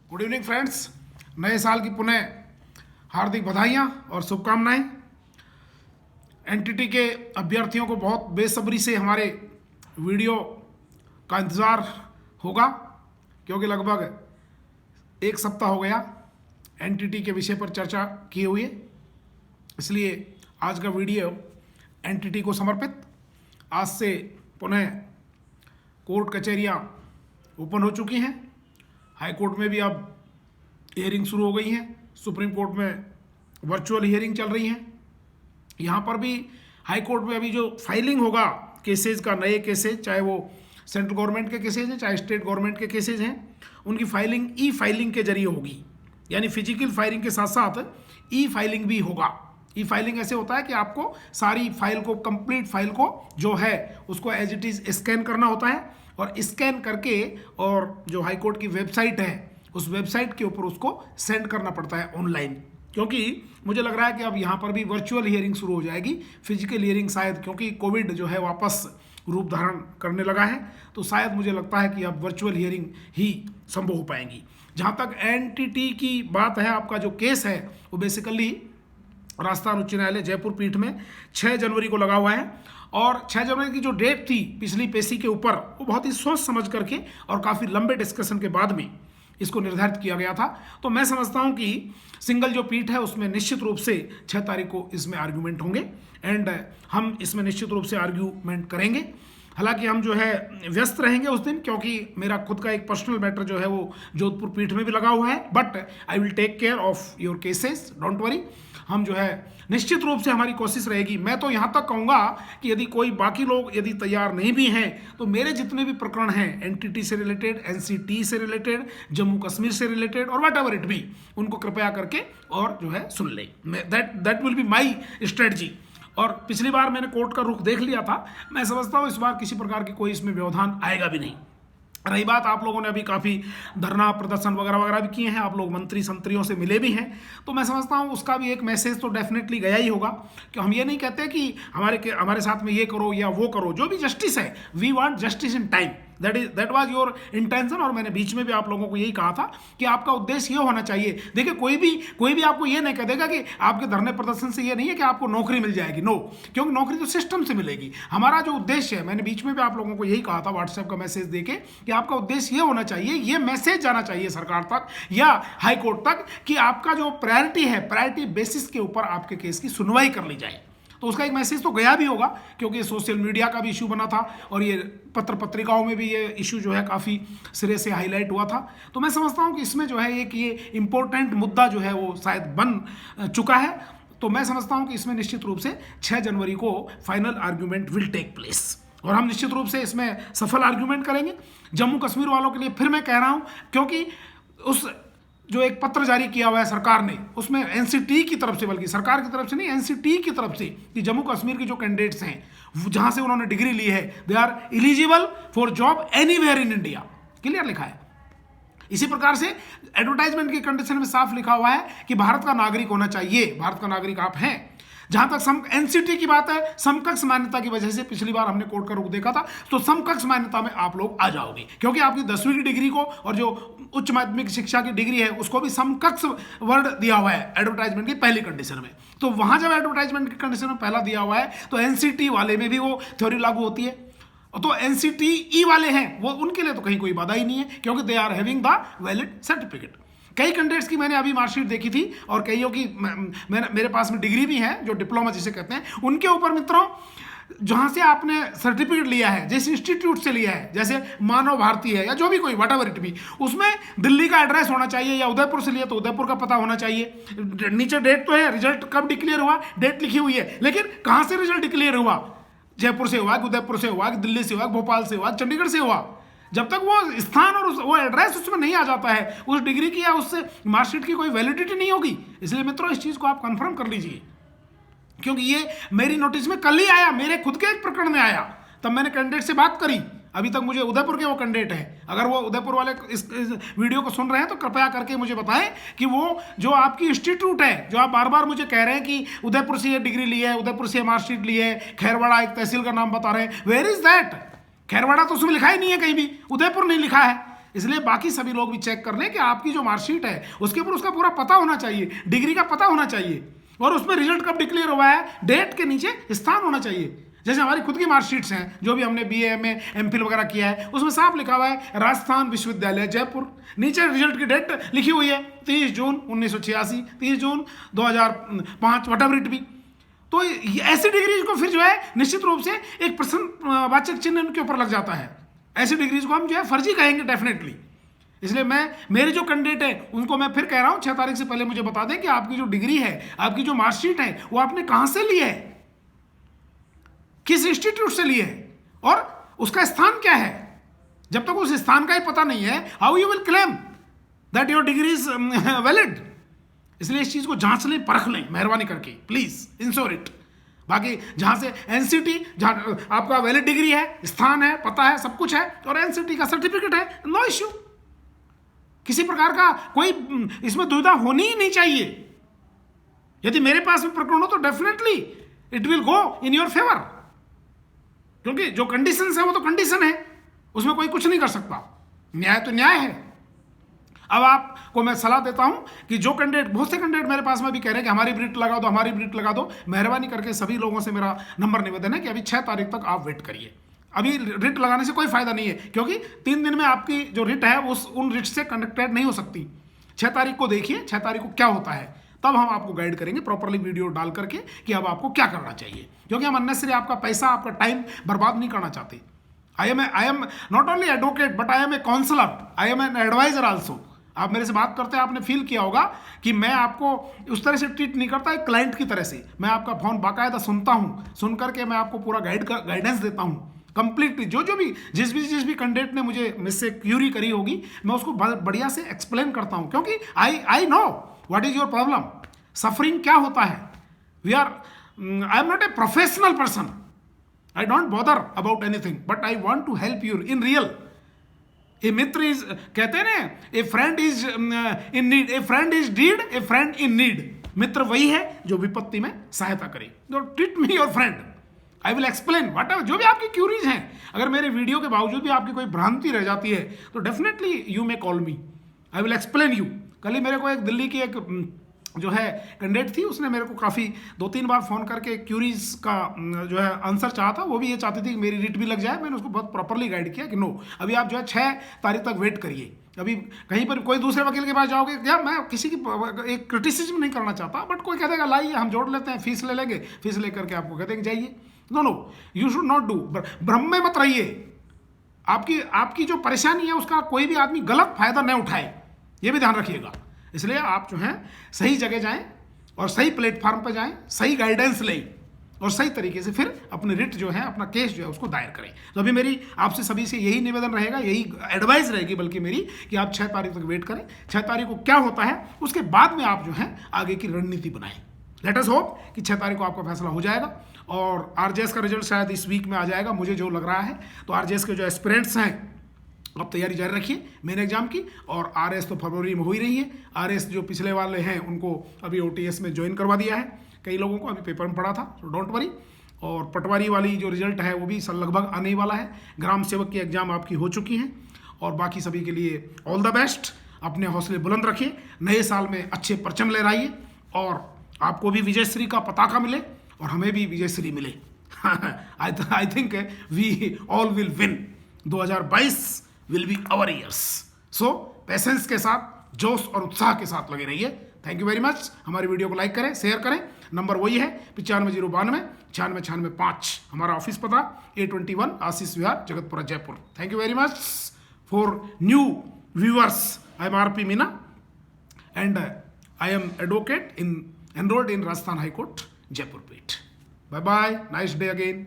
Good evening friends, नए साल की पुनः हार्दिक बधाइयाँ और शुभकामनाएं। एनटीटी के अभ्यर्थियों को बहुत बेसब्री से हमारे वीडियो का इंतज़ार होगा, क्योंकि लगभग एक सप्ताह हो गया एनटीटी के विषय पर चर्चा किए हुए। इसलिए आज का वीडियो एनटीटी को समर्पित। आज से पुनः कोर्ट कचहरियाँ ओपन हो चुकी हैं। हाई कोर्ट में भी अब हियरिंग शुरू हो गई हैं। सुप्रीम कोर्ट में वर्चुअल हियरिंग चल रही हैं। यहाँ पर भी हाई कोर्ट में अभी जो फाइलिंग होगा केसेज का, नए केसेज, चाहे वो सेंट्रल गवर्नमेंट के केसेज हैं चाहे स्टेट गवर्नमेंट के केसेज हैं, उनकी फाइलिंग ई फाइलिंग के जरिए होगी। यानी फिजिकल फाइलिंग के साथ साथ ई फाइलिंग भी होगा। ई फाइलिंग ऐसे होता है कि आपको सारी फाइल को, कंप्लीट फाइल को जो है उसको एज इट इज़ स्कैन करना होता है, और स्कैन करके और जो हाई कोर्ट की वेबसाइट है उस वेबसाइट के ऊपर उसको सेंड करना पड़ता है ऑनलाइन। क्योंकि मुझे लग रहा है कि अब यहाँ पर भी वर्चुअल हियरिंग शुरू हो जाएगी। फिजिकल हियरिंग शायद, क्योंकि कोविड जो है वापस रूप धारण करने लगा है, तो शायद मुझे लगता है कि अब वर्चुअल हियरिंग ही संभव हो पाएंगी। जहाँ तक एनटीटी की बात है, आपका जो केस है वो बेसिकली राजस्थान उच्च न्यायालय जयपुर पीठ में 6 जनवरी को लगा हुआ है। और 6 जनवरी की जो डेट थी पिछली पेशी के ऊपर, वो बहुत ही सोच समझ करके और काफ़ी लंबे डिस्कशन के बाद में इसको निर्धारित किया गया था। तो मैं समझता हूं कि सिंगल जो पीठ है उसमें निश्चित रूप से 6 तारीख को इसमें आर्ग्यूमेंट होंगे, एंड हम इसमें निश्चित रूप से आर्ग्यूमेंट करेंगे। हालांकि हम जो है व्यस्त रहेंगे उस दिन, क्योंकि मेरा खुद का एक पर्सनल मैटर जो है वो जोधपुर पीठ में भी लगा हुआ है। But I will take care of your cases, don't worry. हम जो है निश्चित रूप से हमारी कोशिश रहेगी। मैं तो यहाँ तक कहूँगा कि यदि कोई बाकी लोग यदि तैयार नहीं भी हैं, तो मेरे जितने भी प्रकरण हैं एनटीटी से रिलेटेड, एनसीटी से रिलेटेड, जम्मू कश्मीर से रिलेटेड और वट एवर इट बी, उनको कृपया करके और जो है सुन लें। That will be my strategy. और पिछली बार मैंने कोर्ट का रुख देख लिया था। मैं समझता हूँ इस बार किसी प्रकार की कोई इसमें व्यवधान आएगा भी नहीं। रही बात, आप लोगों ने अभी काफ़ी धरना प्रदर्शन वगैरह वगैरह भी किए हैं, आप लोग मंत्री संतरियों से मिले भी हैं, तो मैं समझता हूँ उसका भी एक मैसेज तो डेफिनेटली गया ही होगा कि हम ये नहीं कहते कि हमारे साथ में ये करो या वो करो। जो भी जस्टिस है, we want justice in time, that was your intention. और मैंने बीच में भी आप लोगों को यही कहा था कि आपका उद्देश्य ये होना चाहिए। देखिए, कोई भी आपको ये नहीं कह देगा कि आपके धरने प्रदर्शन से ये नहीं है कि आपको नौकरी मिल जाएगी। नो, क्योंकि नौकरी तो सिस्टम से मिलेगी। हमारा जो उद्देश्य है, मैंने बीच में भी आप लोगों को यही कहा था व्हाट्सएप का मैसेज देके, कि आपका उद्देश्य ये होना चाहिए, ये मैसेज जाना चाहिए सरकार तक या हाई कोर्ट तक कि आपका जो प्रायोरिटी है, प्रायोरिटी बेसिस के ऊपर आपके केस की सुनवाई कर ली जाए। तो उसका एक मैसेज तो गया भी होगा, क्योंकि सोशल मीडिया का भी इशू बना था और ये पत्र पत्रिकाओं में भी ये इशू जो है काफ़ी सिरे से हाईलाइट हुआ था। तो मैं समझता हूँ कि इसमें जो है एक ये इम्पोर्टेंट मुद्दा जो है वो शायद बन चुका है। तो मैं समझता हूँ कि इसमें निश्चित रूप से 6 जनवरी को final argument will take place, और हम निश्चित रूप से इसमें सफल आर्ग्यूमेंट करेंगे। जम्मू कश्मीर वालों के लिए फिर मैं कह रहा हूँ, क्योंकि उस जो एक पत्र जारी किया हुआ है सरकार ने, उसमें एनसीटी की तरफ से, बल्कि सरकार की तरफ से नहीं, एनसीटी की तरफ से, कि जम्मू कश्मीर के जो कैंडिडेट्स हैं जहां से उन्होंने डिग्री ली है, they are eligible for job anywhere in India, clear लिखा है। इसी प्रकार से एडवर्टाइजमेंट की कंडीशन में साफ लिखा हुआ है कि भारत का नागरिक होना चाहिए, भारत का नागरिक आप हैं। जहां तक एनसीटी की बात है, समकक्ष मान्यता की वजह से पिछली बार हमने कोर्ट का रुख देखा था, तो समकक्ष मान्यता में आप लोग आ जाओगे, क्योंकि आपकी 10वीं की डिग्री को और जो उच्च माध्यमिक शिक्षा की डिग्री है उसको भी समकक्ष वर्ड दिया हुआ है एडवर्टाइजमेंट की पहली कंडीशन में। तो वहां जब एडवर्टाइजमेंट की कंडीशन में पहला दिया हुआ है, तो एनसीटी वाले में भी वो थ्योरी लागू होती है। तो एनसीटी ई वाले हैं, वो उनके लिए तो कहीं कोई बाधा ही नहीं है, क्योंकि they are having the valid certificate. कई कैंडिडेट्स की मैंने अभी मार्कशीट देखी थी, और कईयों की मेरे पास में डिग्री भी है, जो डिप्लोमा जिसे कहते हैं, उनके ऊपर मित्रों जहाँ से आपने सर्टिफिकेट लिया है, जिस इंस्टीट्यूट से लिया है, जैसे मानव भारती है या जो भी कोई वट एवर इट बी, उसमें दिल्ली का एड्रेस होना चाहिए, या उदयपुर से लिया तो उदयपुर का पता होना चाहिए। नीचे डेट तो है, रिजल्ट कब डिक्लेयर हुआ डेट लिखी हुई है, लेकिन कहाँ से रिजल्ट डिक्लेयर हुआ, जयपुर से हुआ, उदयपुर से हुआ, दिल्ली से हुआ, भोपाल से हुआ, चंडीगढ़ से हुआ। जब तक वो स्थान और वो एड्रेस उसमें नहीं आ जाता है, उस डिग्री की या उस मार्कशीट की कोई वैलिडिटी नहीं होगी। इसलिए मित्रों इस चीज़ को आप कंफर्म कर लीजिए, क्योंकि ये मेरी नोटिस में कल ही आया, मेरे खुद के एक प्रकरण में आया, तब मैंने कैंडिडेट से बात करी। अभी तक मुझे उदयपुर के वो कैंडिडेट है, अगर वो उदयपुर वाले इस वीडियो को सुन रहे हैं तो कृपया करके मुझे बताएं कि वो जो आपकी इंस्टीट्यूट है, जो आप बार बार मुझे कह रहे हैं कि उदयपुर से ये डिग्री ली है, उदयपुर से मार्कशीट ली है, खैरवाड़ा एक तहसील का नाम बता रहे हैं, वेयर इज दैट? खैरवाड़ा तो उसमें लिखा ही नहीं है कहीं भी, उदयपुर नहीं लिखा है। इसलिए बाकी सभी लोग भी चेक कर लें कि आपकी जो मार्कशीट है उसके ऊपर उसका पूरा पता होना चाहिए, डिग्री का पता होना चाहिए, और उसमें रिजल्ट कब डिक्लेयर हुआ है, डेट के नीचे स्थान होना चाहिए। जैसे हमारी खुद की मार्कशीट्स हैं, जो भी हमने BA MA MPhil वगैरह किया है, उसमें साफ लिखा हुआ है राजस्थान विश्वविद्यालय जयपुर, नीचे रिजल्ट की डेट लिखी हुई है 30 जून 1986, 30 जून 2005, वटएवर इट बी। तो ऐसी डिग्रीज को फिर जो है निश्चित रूप से एक प्रश्नवाचक चिन्ह उनके ऊपर लग जाता है। ऐसी डिग्रीज को हम जो है फर्जी कहेंगे डेफिनेटली। इसलिए मेरे जो कैंडिडेट है उनको मैं फिर कह रहा हूं 6 तारीख से पहले मुझे बता दें कि आपकी जो डिग्री है, आपकी जो मार्कशीट है, वो आपने कहां से ली है, किस इंस्टीट्यूट से ली है, और उसका स्थान क्या है। जब तक उस स्थान का ही पता नहीं है, how you will claim that your degree is valid. इसलिए इस चीज को जांच लें, परख लें, मेहरबानी करके, प्लीज इंश्योर इट। बाकी जहां से NCT, जहां आपका वैलिड डिग्री है, स्थान है, पता है, सब कुछ है, और NCT का सर्टिफिकेट है, नो इश्यू। किसी प्रकार का कोई इसमें दुविधा होनी ही नहीं चाहिए। यदि मेरे पास में प्रकरण हो तो definitely it will go in your favour, क्योंकि जो कंडीशंस है वो तो कंडीशन है, उसमें कोई कुछ नहीं कर सकता। न्याय तो न्याय है। अब आपको मैं सलाह देता हूं कि जो कैंडिडेट, बहुत से कैंडिडेट मेरे पास में भी कह रहे हैं कि हमारी ब्रीट लगा दो, हमारी ब्रीट लगा दो, मेहरबानी करके सभी लोगों से मेरा नंबर निवेदन है कि अभी 6 तारीख तक आप वेट करिए। अभी रिट लगाने से कोई फायदा नहीं है, क्योंकि 3 दिन में आपकी जो रिट है उन रिट से कनेक्टेड नहीं हो सकती। 6 तारीख को देखिए, 6 तारीख को क्या होता है, तब हम आपको गाइड करेंगे प्रॉपरली वीडियो डाल करके कि अब आपको क्या करना चाहिए, क्योंकि हम अननेसरी आपका पैसा, आपका टाइम बर्बाद नहीं करना चाहते। I am not only advocate but I am a counsellor, I am an adviser also. आप मेरे से बात करते हैं, आपने फील किया होगा कि मैं आपको उस तरह से ट्रीट नहीं करता, एक क्लाइंट की तरह से। मैं आपका फोन बाकायदा सुनता हूं, सुन करके मैं आपको पूरा गाइडेंस देता हूं कंप्लीटली। जो भी जिस भी कैंडिडेट ने मुझसे क्यूरी करी होगी, मैं उसको बढ़िया से एक्सप्लेन करता हूं, क्योंकि I know what is your problem, suffering क्या होता है। I am not a professional person, I don't bother about anything, but I want to help you in real. A मित्र इज, कहते हैं ना, a friend is in need, a friend is deed, a friend in need. मित्र वही है जो विपत्ति में सहायता करे। Treat me your friend, I will explain whatever, जो भी आपकी क्यूरीज हैं। अगर मेरे वीडियो के बावजूद भी आपकी कोई भ्रांति रह जाती है तो definitely you may call me, I will explain you. कल ही मेरे को एक दिल्ली की एक जो है कैंडिडेट थी, उसने मेरे को काफ़ी 2-3 बार फ़ोन करके क्यूरीज का जो है आंसर चाहा था। वो भी ये चाहती थी कि मेरी रिट भी लग जाए। मैंने उसको बहुत प्रॉपरली गाइड किया कि नो, अभी आप जो है 6 तारीख तक वेट करिए। अभी कहीं पर कोई दूसरे वकील के पास जाओगे, या मैं किसी की एक क्रिटिसिज्म नहीं करना चाहता, बट कोई कह देगा लाइए हम जोड़ लेते हैं, फीस ले लेंगे, फीस लेकर के आपको कह देंगे जाइए। No, you should not do, भ्रम में मत रहिए। आपकी जो परेशानी है उसका कोई भी आदमी गलत फायदा न उठाए, ये भी ध्यान रखिएगा। इसलिए आप जो है सही जगह जाएं और सही प्लेटफॉर्म पर जाएं, सही गाइडेंस लें और सही तरीके से फिर अपने रिट जो है, अपना केस जो है उसको दायर करें। तो अभी मेरी आपसे सभी से यही निवेदन रहेगा, यही एडवाइस रहेगी बल्कि मेरी, कि आप 6 तारीख तक वेट करें। 6 तारीख को क्या होता है उसके बाद में आप जो है आगे की रणनीति बनाएं। लेट अस होप कि 6 तारीख को आपका फैसला हो जाएगा और RJS का रिजल्ट शायद इस वीक में आ जाएगा, मुझे जो लग रहा है। तो RJS के जो एस्पिरेंट्स हैं, आप तैयारी जारी रखिए मेन एग्जाम की। और RS तो फरवरी में हो ही रही है। RS जो पिछले वाले हैं उनको अभी OTS में ज्वाइन करवा दिया है, कई लोगों को अभी पेपर में पढ़ा था, तो डोंट वरी। और पटवारी वाली जो रिजल्ट है वो भी लगभग आने ही वाला है। ग्राम सेवक की एग्जाम आपकी हो चुकी हैं। और बाकी सभी के लिए ऑल द बेस्ट। अपने हौसले बुलंद रखिए, नए साल में अच्छे परचम लहराइए और आपको भी विजयश्री का पताका मिले और हमें भी विजयश्री मिले। I think we all will win. 2022 will be our years. So patience के साथ, जोश और उत्साह के साथ लगे रहिए। Thank you very much. हमारी वीडियो को लाइक करें, शेयर करें। नंबर वही है 950292 9696 हमारा ऑफिस पता A21 Ashish Vihar, Jagatpura, Jaipur. Thank you very much for new viewers. I am RP Meena and I am advocate enrolled in Rajasthan High Court, Jaipur Pit. Bye bye. Nice day again.